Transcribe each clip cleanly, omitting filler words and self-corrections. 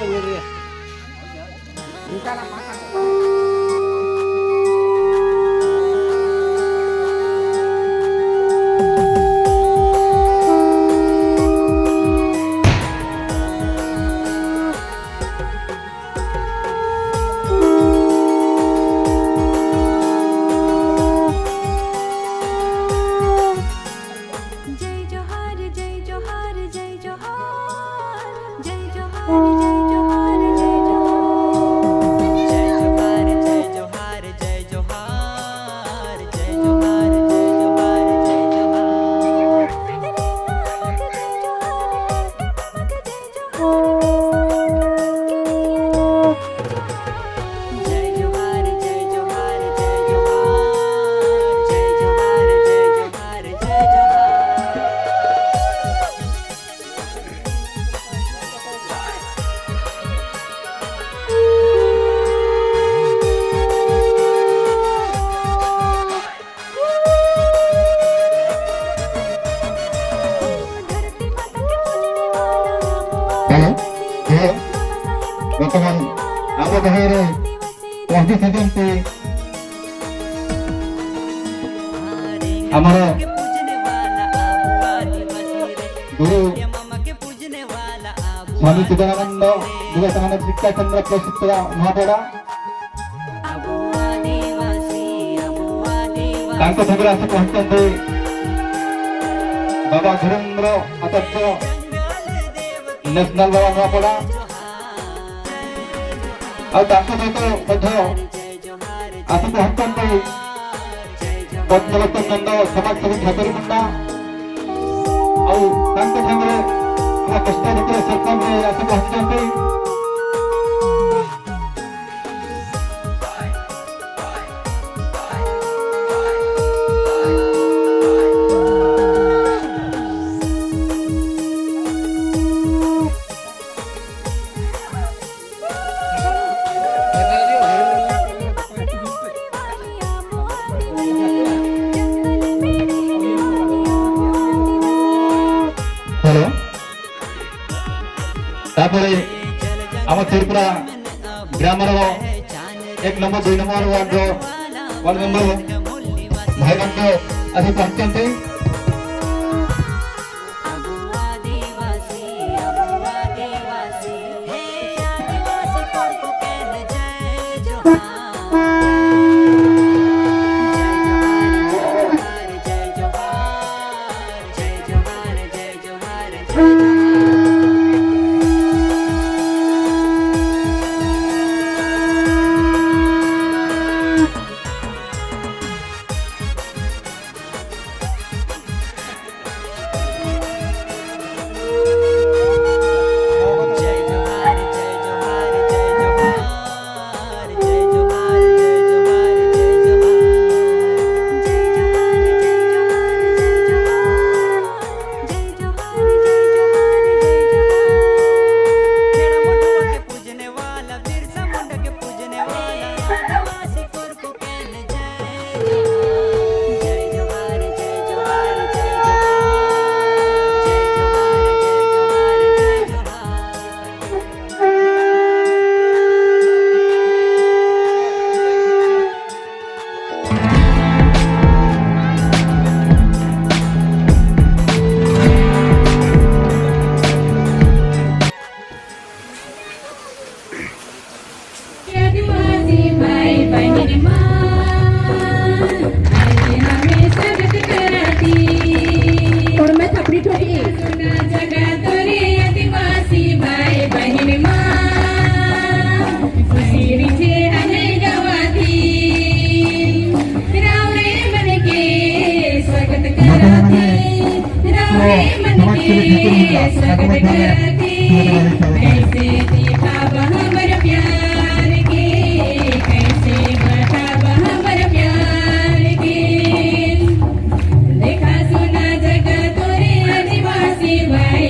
बोल रही है। বর্তমান আবহাওয়ার পঁচিশ হাজারটি আমার গুরু স্বামী চিদানন্দ বিবেকানন্দ শিক্ষা কেন্দ্র প্রশিক্ষিত মহাপড়া ତାଙ୍କ ପାଖରେ ଆସି ପହଞ୍ଚନ୍ତି ବାବା ଧୀରେନ୍ଦ୍ର ଆଚାର୍ଯ୍ୟ ନ୍ୟାସନାଲ ବାବା ନୂଆପଡ଼ା ଆଉ ତାଙ୍କ ସହିତ ମଧ୍ୟ ଆସି ପହଞ୍ଚନ୍ତି ପଦ୍ମବର୍ତ୍ତନ ନନ୍ଦ ସମାଜସେବୀ ଠାକୁରୀ ମୁଣ୍ଡା ଆଉ ତାଙ୍କ ସାଙ୍ଗରେ ଆମ କଷ୍ଟ ଭିତରେ ସରକାରରେ ଆସି ପହଞ୍ଚିଛନ୍ତି। তারপরে আমার ত্রিপুরা গ্রামের 1 নম্বর 2 নম্বর ওয়ার্ড মেম্বর ভাইবন্ধু আସି পହଞ୍ଚନ୍ତି। देखा सुना जगत रे आदिवासी भाई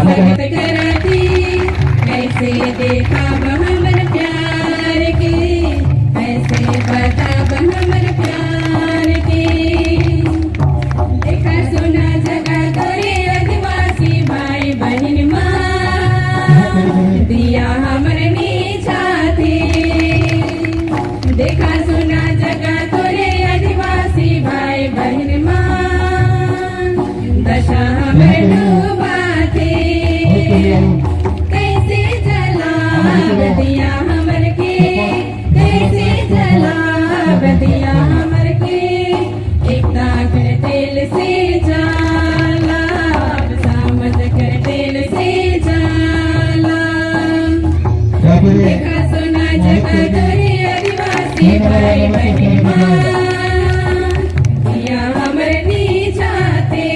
स्वागत कराती कैसे देखा हमर प्यार के कैसे बता हमर प्यार के देखा सुना जगा तोरे आदिवासी भाई बहन माँ दिया हमर नीचाते देखा सुना जगा तोरे आदिवासी भाई बहन माँ दशा हमर डूबाते कैसे जला दिया हमर के कैसे जला दिया हमर के एकता कर तेल से जाला समझ कर तेल से जाला देखा सुना जगा तोरे आदिवासी भाई बहन माँ दिया हमर नीचाते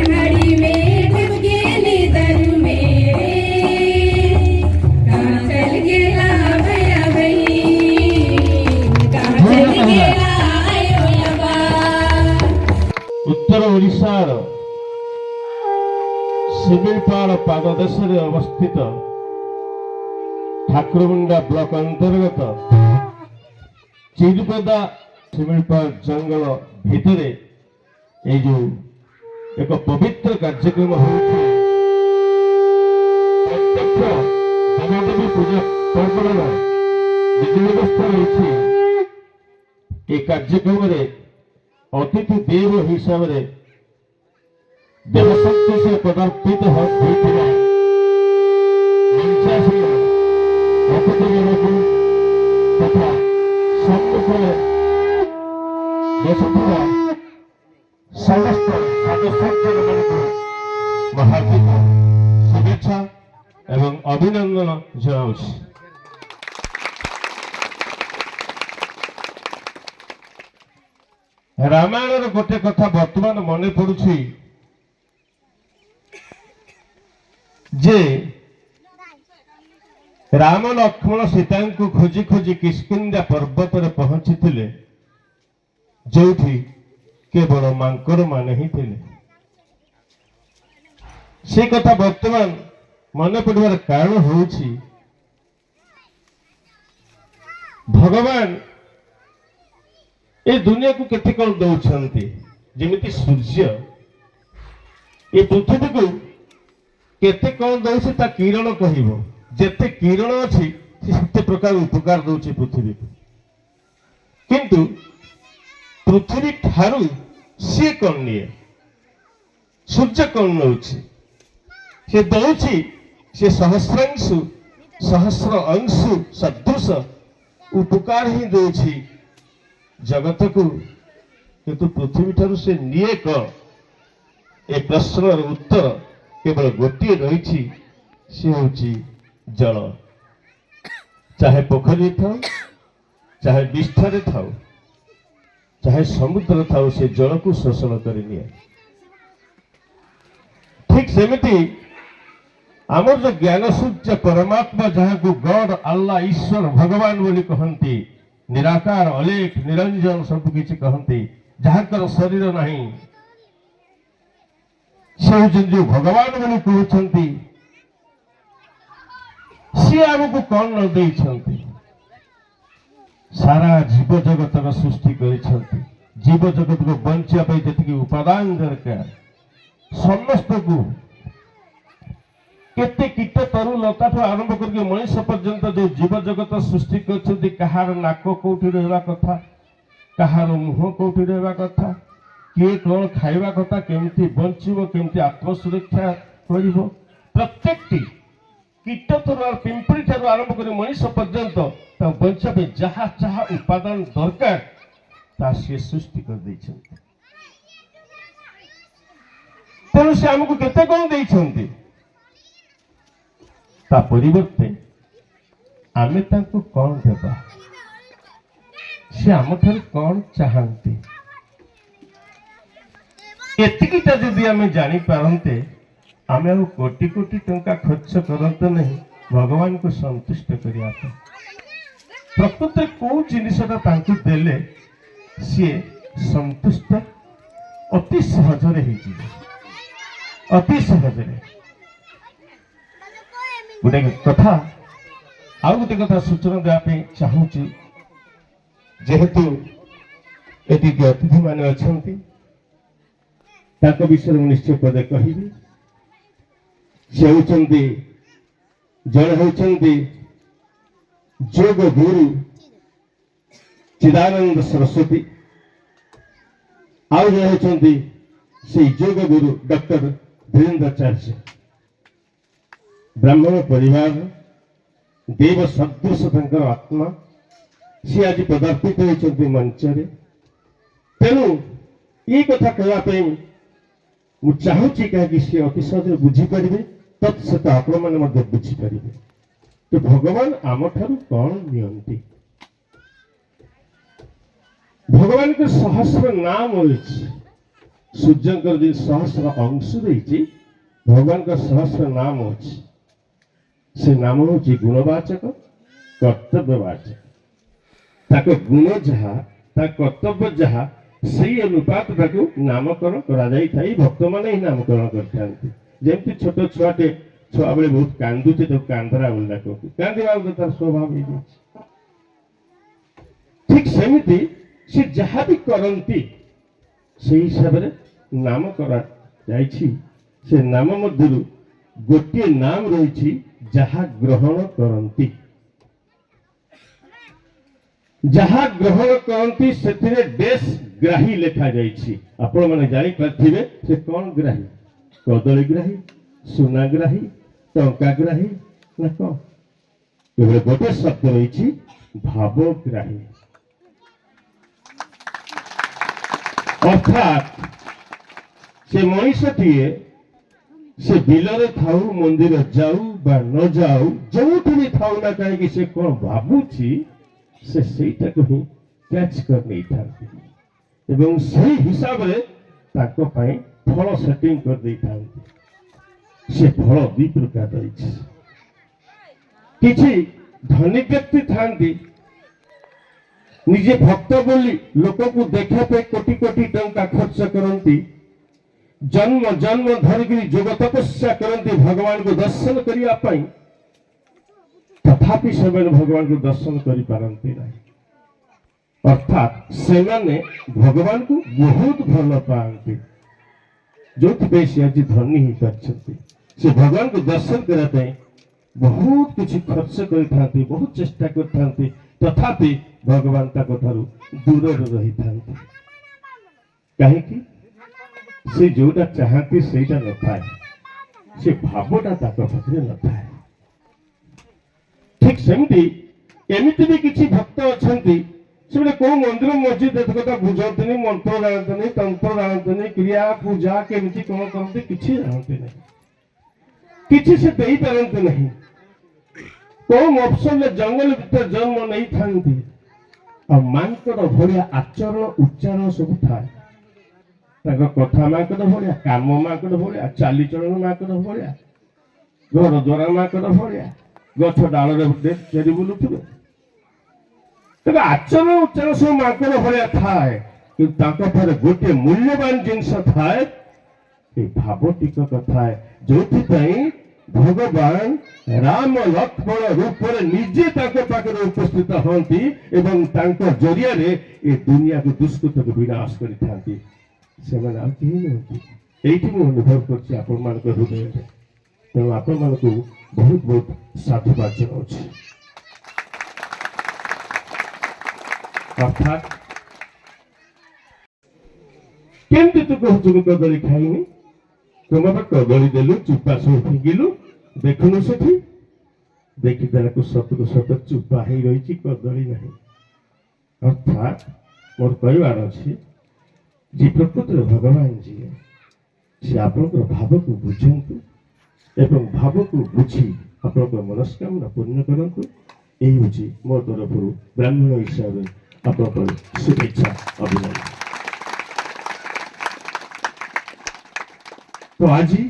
हड़ी में डूब गेली दरू मेरे कहाँ चल गेला भैया बहिन कहाँ चल गेला आयो यबा उत्तर ओडिशार शिमिलपाल पाददेश अवस्थित ठाकुरमुंडा ब्लॉक अंतर्गत चिरुपदा शिमिलपाल जंगल भितर ये जो एक पवित्र कार्यक्रम होती प्रत्यक्ष देवदेवी पूजा पर्वर विधि व्यवस्था रही ये कार्यक्रम अतिथि देव हिसाब से देवशक्ति से पदार्पित होता अतिथि तथा सम्मुखरे बसुवा समस्त सदस्य महार्दिक शुभेच्छा एवं अभिनंदन जनाऊँ। रामायण गोटे कथा बर्तमान मन पड़ुछि जे राम लक्ष्मण सीता को खोजी खोजी किष्किंधा पर्वत में पहुंची जो केवल मांकर मान ही थिले से कथा वर्तमान मन पड़वार कारण होछि भगवान ए दुनिया को केते कौन दौरान जमीती सूर्य ये पृथ्वी को केते कौन दौर ता किरण कह जेते किरण अच्छी से प्रकार उपकार दौर पृथ्वी को किंतु पृथ्वी ठारू सी कौन निये सूर्य कौन नौ से दौची से सहस्रांशु सहस्र अंशु सदृश उपकार ही दौची जगत को किंतु पृथ्वी ठारू से निये कौन ए प्रश्नर उत्तर केवल गोटे रही सी हूँ जल चाहे पोखरी था चाहे विष्ठारे था चाहे समुद्र था से जल को शोषण कर ठीक सेमती आमर जो ज्ञान सूर्य परमात्मा जहाँ को गॉड अल्लाह ईश्वर भगवान बोली कहती निराकार अलेख निरंजन सबकि कहती जहाँकर शरीर नहीं से जो भगवान बोली कहते सी आमको कौन न दे सारा जीव जगत सृष्टि कर जीव जगत को बचापी जी उपादान दरकार समस्त को केते कीट तरु लता ठू आरंभ करके मनीष पर्यंत जो जीव जगत सृष्टि कर कहार नाक कौटी रहा कथा कहार मुह कौटी रहा कथा किए कौन खाइबा कथा केमती बंचब केमती आत्मसुरक्षा कर प्रत्येक कीट तरु पिंपड़ी ठार आरंभ कर मनीष पर्यंत बचापी जहाँ जहाँ उपादान दरकार ता सी सृष्टि कर तेणु से आमको केते कौन देइछन्ति ता परिवर्ते आमे तांको कौन देबा से आम ठार कौन चाहती एतिकिटा जदि आमे जानी पारंते आमे आ कोटी कोटी टंका खर्च करते नहीं भगवान को संतुष्ट करिया प्रकृत कौ जिनसटा तांको देले सी संतुष्ट अति सहजरे ଅତି ସହଜରେ। ଗୋଟେ କଥା ଆଉ ଗୋଟେ କଥା ସୂଚନା ଦେବା ପାଇଁ ଚାହୁଁଛି, ଯେହେତୁ ଏଠିକି ଅତିଥିମାନେ ଅଛନ୍ତି ତାଙ୍କ ବିଷୟରେ ମୁଁ ନିଶ୍ଚୟ ପଦେ କହିବି। ସେ ହେଉଛନ୍ତି ଜଣେ ହେଉଛନ୍ତି ଯୋଗ ଗୁରୁ ଚିଦାନନ୍ଦ ସରସ୍ୱତୀ, ଆଉ ଜଣେ ହେଉଛନ୍ତି ସେଇ ଯୋଗ ଗୁରୁ ଡକ୍ଟର ଧୀରେନ୍ଦ୍ରାଚାର୍ଯ୍ୟ। ବ୍ରାହ୍ମଣ ପରିବାର, ଦେବ ସଦୃଶ ତାଙ୍କର ଆତ୍ମା, ସେ ଆଜି ପଦାର୍ପିତ ହୋଇଛନ୍ତି ମଞ୍ଚରେ। ତେଣୁ ଏଇ କଥା କହିବା ପାଇଁ ମୁଁ ଚାହୁଁଛି, କାହିଁକି ସେ ଅତି ସହଜରେ ବୁଝିପାରିବେ, ତତ୍ସହିତ ଆପଣମାନେ ମଧ୍ୟ ବୁଝିପାରିବେ। ତ ଭଗବାନ ଆମଠାରୁ କଣ ନିଅନ୍ତି? ଭଗବାନଙ୍କର ସହସ୍ର ନାମ ରହିଛି। ସୂର୍ଯ୍ୟଙ୍କର ଯେ ସହସ୍ର ଅଂଶ ରହିଛି, ଭଗବାନଙ୍କର ସହସ୍ର ନାମ ଅଛି। ସେ ନାମ ହେଉଛି ଗୁଣବାଚକ, କର୍ତ୍ତବ୍ୟବାଚକ। ତାଙ୍କ ଗୁଣ ଯାହା, ତା କର୍ତ୍ତବ୍ୟ ଯାହା, ସେଇ ଅନୁପାତ ତାକୁ ନାମକରଣ କରାଯାଇଥାଏ। ଭକ୍ତମାନେ ହିଁ ନାମକରଣ କରିଥାନ୍ତି। ଯେମିତି ଛୋଟ ଛୁଆଟେ ଛୁଆବେଳେ ବହୁତ କାନ୍ଦୁଛି, ତାକୁ କାନ୍ଦରା ବୋଲି ଡାକନ୍ତି। କାନ୍ଦିବା ଗୋଟେ ତାର ସ୍ୱଭାବ ହେଇଯାଇଛି। ଠିକ ସେମିତି ସେ ଯାହା ବି କରନ୍ତି ସେଇ ହିସାବରେ ନାମ କରାଯାଇଛି। ସେ ନାମ ମଧ୍ୟରୁ ଗୋଟିଏ ନାମ ରହିଛି, ଯାହା ଗ୍ରହଣ କରନ୍ତି। ଯାହା ଗ୍ରହଣ କରନ୍ତି ସେଥିରେ ଡେସ୍ ଗ୍ରାହୀ ଲେଖାଯାଇଛି। ଆପଣମାନେ ଜାଣିପାରିଥିବେ ସେ କଣ ଗ୍ରାହୀ? କଦଳୀ ଗ୍ରାହୀ, ସୁନା ଗ୍ରାହୀ, ଟଙ୍କା ଗ୍ରାହୀ ନା କଣ? କେବଳ ଗୋଟେ ଶବ୍ଦ ରହିଛି, ଭାବଗ୍ରାହୀ। ଅର୍ଥାତ୍ ସେ ମଣିଷଟିଏ ସେ ବିଲରେ ଥାଉ, ମନ୍ଦିର ଯାଉ ବା ନ ଯାଉ, ଯୋଉଠି ବି ଥାଉ ନା କାହିଁକି ସେ କଣ ଭାବୁଛି ସେ ସେଇଟାକୁ ହିଁ କ୍ୟାଚ୍ କରି ନେଇଥାନ୍ତି ଏବଂ ସେଇ ହିସାବରେ ତାଙ୍କ ପାଇଁ ଫଳ ସେଟିଂ କରିଦେଇଥାନ୍ତି। ସେ ଫଳ ଦୁଇ ପ୍ରକାର ରହିଛି। କିଛି ଧନୀ ବ୍ୟକ୍ତି ଥାନ୍ତି, ନିଜେ ଭକ୍ତ ବୋଲି ଲୋକଙ୍କୁ ଦେଖିବା ପାଇଁ କୋଟି କୋଟି ଟଙ୍କା ଖର୍ଚ୍ଚ କରନ୍ତି, ଜନ୍ମ ଜନ୍ମ ଧରିକି ଯୋଗ ତପସ୍ୟା କରନ୍ତି ଭଗବାନଙ୍କୁ ଦର୍ଶନ କରିବା ପାଇଁ, ତଥାପି ସେମାନେ ଭଗବାନଙ୍କୁ ଦର୍ଶନ କରିପାରନ୍ତି ନାହିଁ। ଅର୍ଥାତ୍ ସେମାନେ ଭଗବାନଙ୍କୁ ବହୁତ ଭଲ ପାଆନ୍ତି, ଯୋଉଥିପାଇଁ ସେ ଆଜି ଧନୀ ହେଇପାରିଛନ୍ତି। ସେ ଭଗବାନଙ୍କୁ ଦର୍ଶନ କରିବା ପାଇଁ ବହୁତ କିଛି ଖର୍ଚ୍ଚ କରିଥାନ୍ତି, ବହୁତ ଚେଷ୍ଟା କରିଥାନ୍ତି, ତଥାପି ଭଗବାନ ତାଙ୍କ ଠାରୁ ଦୂରରେ ରହିଥାନ୍ତି। କାହିଁକି? ସେ ଯୋଉଟା ଚାହାନ୍ତି ସେଇଟା ନଥାଏ, ସେ ଭାବଟା ତାଙ୍କ ପାଖରେ ନଥାଏ। ଠିକ ସେମିତି ଏମିତି ବି କିଛି ଭକ୍ତ ଅଛନ୍ତି, ସେମାନେ କୋଉ ମନ୍ଦିର ମସଜିଦ କଥା ବୁଝନ୍ତିନି, ମନ୍ତ୍ର ଜାଣନ୍ତିନି, ତନ୍ତ୍ର ଜାଣନ୍ତିନି, କ୍ରିୟା ପୂଜା କେମିତି କଣ କରନ୍ତି କିଛି ଜାଣନ୍ତି ନାହିଁ, କିଛି ସେ ଦେଇପାରନ୍ତି ନାହିଁ। କୋଉ ମଫସଲରେ ଜଙ୍ଗଲ ଭିତରେ ଜନ୍ମ ନେଇଥାନ୍ତି, ଆଉ ମାଙ୍କର ଭଳିଆ ଆଚରଣ ଉଚ୍ଚାରଣ ସବୁ ଥାଏ। ତାଙ୍କ କଥା ମାଙ୍କର ଭଳିଆ, କାମ ମାଙ୍କର ଭଳିଆ, ଚାଲିଚଳନ ମାଙ୍କର ଭଳିଆ, ଘର ଦ୍ୱାର ମାଙ୍କର ଭଳିଆ, ଗଛ ଡାଳରେ ଚେରି ବୁଲୁଥିବେ। ତେବେ ଆଚରଣ ଉଚ୍ଚାରଣ ସବୁ ମାଙ୍କର ଭଳିଆ ଥାଏ, କିନ୍ତୁ ତାଙ୍କ ପାଖରେ ଗୋଟିଏ ମୂଲ୍ୟବାନ ଜିନିଷ ଥାଏ, ଏ ଭାବ ଟିକକ ଥାଏ, ଯୋଉଥିପାଇଁ ଭଗବାନ ରାମ ଲକ୍ଷ୍ମଣ ରୂପରେ ନିଜେ ତାଙ୍କ ପାଖରେ ଉପସ୍ଥିତ ହୁଅନ୍ତି ଏବଂ ତାଙ୍କ ଜରିଆରେ ଏ ଦୁନିଆକୁ ଦୁଷ୍କୃତକୁ ବିନାଶ କରିଥାନ୍ତି। ସେମାନେ ଆଉ କେହି ନୁହନ୍ତି। ଏଇଠି ମୁଁ ଅନୁଭବ କରୁଛି ଆପଣମାନଙ୍କ ହୃଦୟରେ। ତେଣୁ ଆପଣମାନଙ୍କୁ ବହୁତ ବହୁତ ସାଧୁବାଦ ଜଣାଉଛି। ଅର୍ଥାତ୍ କେମିତି ତୁ କହୁଛୁ ମୁଁ କଦଳୀ ଖାଇନି? ତୁମ କଦଳୀ ଦେଲୁ, ଚୁପା ସବୁ ଫିଙ୍ଗିଲୁ, ଦେଖୁନୁ ସେଠି ଦେଖିଦେଲାକୁ ସତକୁ ସତ ଚୁପା ହେଇ ରହିଛି, କଦଳୀ ନାହିଁ। ଅର୍ଥାତ୍ ମୋର କହିବାର ଅଛି ଯେ ପ୍ରକୃତରେ ଭଗବାନ ଯିଏ, ସେ ଆପଣଙ୍କର ଭାବକୁ ବୁଝନ୍ତୁ ଏବଂ ଭାବକୁ ବୁଝି ଆପଣଙ୍କର ମନସ୍କାମନା ପୂର୍ଣ୍ଣ କରନ୍ତୁ। ଏହି ହେଉଛି ମୋ ତରଫରୁ ବ୍ରାହ୍ମଣ ହିସାବରେ ଆପଣଙ୍କର ଶୁଭେଚ୍ଛା ଅଭିନନ୍ଦନ। ତ ଆଜି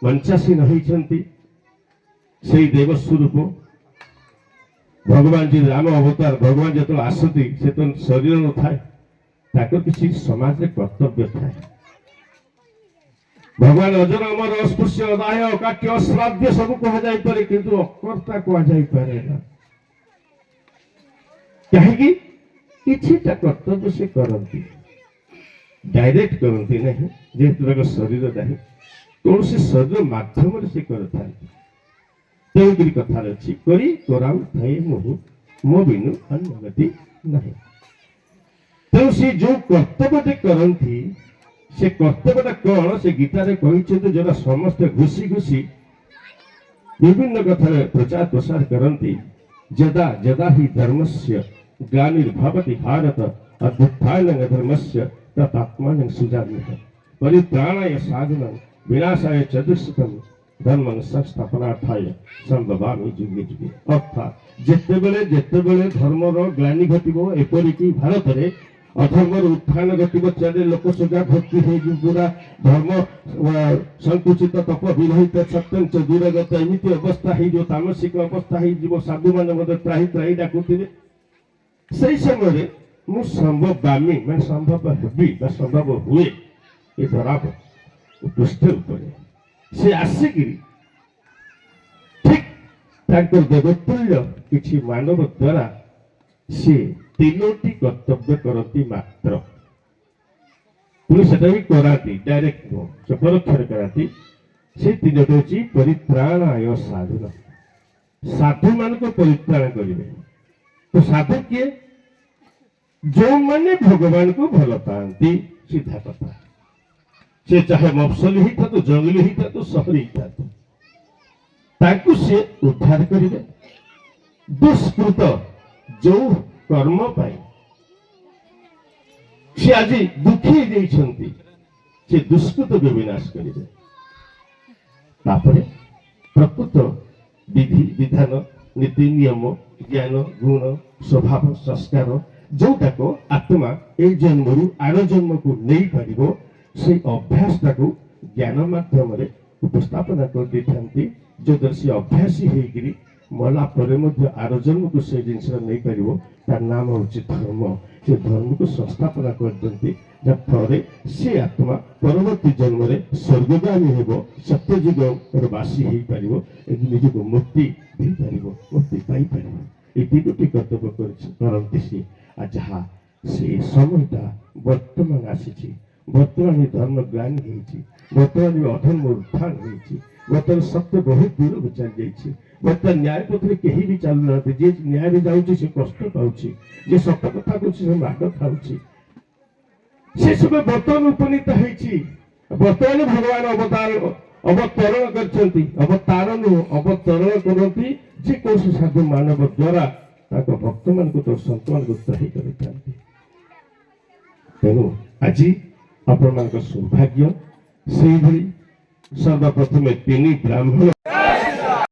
ମଞ୍ଚାସୀନ ହୋଇଛନ୍ତି ସେଇ ଦେବ ସ୍ୱରୂପ ଭଗବାନ ଯେ ରାମ ଅବତାର। ଭଗବାନ ଯେତେବେଳେ ଆସନ୍ତି ସେତେବେଳେ ଶରୀର ନଥାଏ, ତାଙ୍କର କିଛି ସମାଜରେ କର୍ତ୍ତବ୍ୟ ଥାଏ। ଭଗବାନ ଅଜର ଅମର ଅସ୍ପୃଶ୍ୟ ଅଦାୟ ଅକାଟ୍ୟ ଅଶ୍ରାବ୍ୟ ସବୁ କୁହାଯାଇପାରେ କିନ୍ତୁ ଅକର୍ତ୍ତା କୁହାଯାଇପାରେ ନା। କାହିଁକି? କିଛିଟା କର୍ତ୍ତବ୍ୟ ସେ କରନ୍ତି, ଡାଇରେକ୍ଟ କରନ୍ତି ନାହିଁ, ଯେହେତୁ ତାଙ୍କ ଶରୀର ନାହିଁ, କୌଣସି ଶରୀର ମାଧ୍ୟମରେ ସେ କରିଥାନ୍ତି। ତେଣୁକରି କଥାରେ ଅଛି କରି କରାଉ ଥାଏ ମୋହୁ ମୋ ବିନୁ ଅନ୍ୟ ଗତି ନାହିଁ। ତେଣୁ ସେ ଯୋଉ କର୍ତ୍ତବ୍ୟଟେ କରନ୍ତି ସେ କର୍ତ୍ତବ୍ୟଟା କଣ ସେ ଗୀତାରେ କହିଛନ୍ତି, ଯୋଉଟା ସମସ୍ତେ ଘୁଷି ଘୁଷି ବିଭିନ୍ନ କଥାରେ ପ୍ରଚାର ପ୍ରସାର କରନ୍ତି। ଯଦା ଯଦା ହି ଧର୍ମସ୍ୟ ଗ୍ଲାନିର୍ଭବତି ଭାରତ ଅଭ୍ୟୁତ୍ଥାନ ଧର୍ମସ୍ୟ ତଦାତ୍ମାନଂ ସୁଜାମ୍ୟଃ ପରିତ୍ରାଣାୟ ସାଧୁନାଂ ବିନାଶାୟ च दुष्कृतं धर्मं संस्थापनार्थाय संभवामि जुगे जुगे। अर्थात ଯେତେବେଳେ ଯେତେବେଳେ ଧର୍ମର ଗ୍ଲାନି ଘଟିବ, ଏପରିକି ଭାରତରେ ଅଧର୍ମର ଉତ୍ଥାନ ଘଟିବ, ଚାଲେ ଲୋକ ସଜା ଭକ୍ତି ହେଇଯିବ, ପୁରା ଧର୍ମ ସଂକୁଚିତ ତପ ବିରହିତ ସତ୍ୟଞ୍ଚ ଦୂରଗତ ଏମିତି ଅବସ୍ଥା ହେଇଯିବ, ତାମସିକ ଅବସ୍ଥା ହେଇଯିବ, ସାଧୁମାନେ ମଧ୍ୟ ତ୍ରାହି ତ୍ରାହି ଡାକୁଥିବେ। ସେଇ ସମୟରେ ମୁଁ ସମ୍ଭବାମୀ ମାନେ ସମ୍ଭବ ହେବି ବା ସମ୍ଭବ ହୁଏ ଏ ଧରା ପୃଷ୍ଠ ଉପରେ ସେ ଆସିକିରି ଠିକ ତାଙ୍କର ଦେବତୁଲ୍ୟ କିଛି ମାନବ ଦ୍ୱାରା ସେ ତିନୋଟି କର୍ତ୍ତବ୍ୟ କରନ୍ତି ମାତ୍ର। ପୁଣି ସେଟା ବି କରାନ୍ତି, ଡାଇରେକ୍ଟ ନୁହଁ, ସେ ପରୋକ୍ଷରେ କରାନ୍ତି। ସେ ତିନୋଟି ହେଉଛି ପରିତ୍ରାଣାୟ ସାଧୁନ, ସାଧୁମାନଙ୍କୁ ପରିତ୍ରାଣ କରିବେ। ତ ସାଧୁ କିଏ? ଯେଉଁମାନେ ଭଗବାନଙ୍କୁ ଭଲ ପାଆନ୍ତି। ସିଧା କଥା, ସେ ଚାହେ ମଫସଲି ହେଇଥାନ୍ତୁ, ଜଙ୍ଗଲି ହେଇଥାନ୍ତୁ, ସହରୀ ହେଇଥାନ୍ତୁ, ତାଙ୍କୁ ସେ ଉଦ୍ଧାର କରିବେ। ଦୁଷ୍କୃତ ଯୋଉ କର୍ମ ପାଇଁ ସେ ଆଜି ଦୁଃଖୀ ଦେଇଛନ୍ତି, ସେ ଦୁଷ୍କୃତକୁ ବିନାଶ କରିବେ। ତାପରେ ପ୍ରକୃତ ବିଧି ବିଧାନ ନୀତି ନିୟମ ଜ୍ଞାନ ଗୁଣ ସ୍ୱଭାବ ସଂସ୍କାର ଯୋଉଟାକୁ ଆତ୍ମା ଏଇ ଜନ୍ମରୁ ଆର ଜନ୍ମକୁ ନେଇପାରିବ, ସେଇ ଅଭ୍ୟାସଟାକୁ ଜ୍ଞାନ ମାଧ୍ୟମରେ ଉପସ୍ଥାପନା କରିଦେଇଥାନ୍ତି, ଯୋଉଦ୍ୱାରା ସେ ଅଭ୍ୟାସୀ ହେଇକିରି ମଲା ପରେ ମଧ୍ୟ ଆର ଜନ୍ମକୁ ସେ ଜିନିଷଟା ନେଇପାରିବ। ତାର ନାମ ହେଉଛି ଧର୍ମ। ସେ ଧର୍ମକୁ ସଂସ୍ଥାପନା କରିଦିଅନ୍ତି, ଯାହାଫଳରେ ସେ ଆତ୍ମା ପରବର୍ତ୍ତୀ ଜନ୍ମରେ ସ୍ୱର୍ଗଗାମୀ ହେବ, ସତ୍ୟଯୁଗର ବାସୀ ହେଇପାରିବ, ନିଜକୁ ମୁକ୍ତି ଦେଇପାରିବ, ମୁକ୍ତି ପାଇପାରିବ। এই তিনটি কর্তব্য କରନ୍ତି ସିଏ। আর ଯାହା ସେ সময়টা ବର୍ତ୍ତମାନ ଆସିଛି, ବର୍ତ୍ତମାନ ଧର୍ମ ଗ୍ଲାନି ହେଇଛି, ବର୍ତ୍ତମାନ ଅଧର୍ମ ଉତ୍ଥାନ ହେଇଛି, ବର୍ତ୍ତମାନ ସତ୍ୟ ବହୁତ ଦୂରକୁ ଚାଲିଯାଇଛି, ବର୍ତ୍ତମାନ ନ୍ୟାୟ ପଥରେ କେହି ବି ଚାଲୁନାହାନ୍ତି। ଯିଏ ନ୍ୟାୟରେ ଯାଉଛି ସେ କଷ୍ଟ ପାଉଛି, ଯିଏ ସତ କଥା କହୁଛି ସେ ମାଡ଼ ଖାଉଛି। ସେ ସବୁ ବର୍ତ୍ତମାନ ଉପନୀତ ହେଇଛି। ବର୍ତ୍ତମାନ ଭଗବାନ ଅବତରଣ କରିଛନ୍ତି, ଅବତାର ନୁହଁ ଅବତରଣ କରନ୍ତି। ଯେ କୌଣସି ସାଧୁ ମାନବ ଦ୍ୱାରା ତାଙ୍କ ଭକ୍ତମାନଙ୍କୁ ତ ସନ୍ତମାନଙ୍କୁ ତ୍ରାହି କରିଥାନ୍ତି। ତେଣୁ ଆଜି ଆପଣମାନଙ୍କ ସୌଭାଗ୍ୟ। ସେଇଭଳି ସର୍ବପ୍ରଥମେ ତିନି ବ୍ରାହ୍ମଣ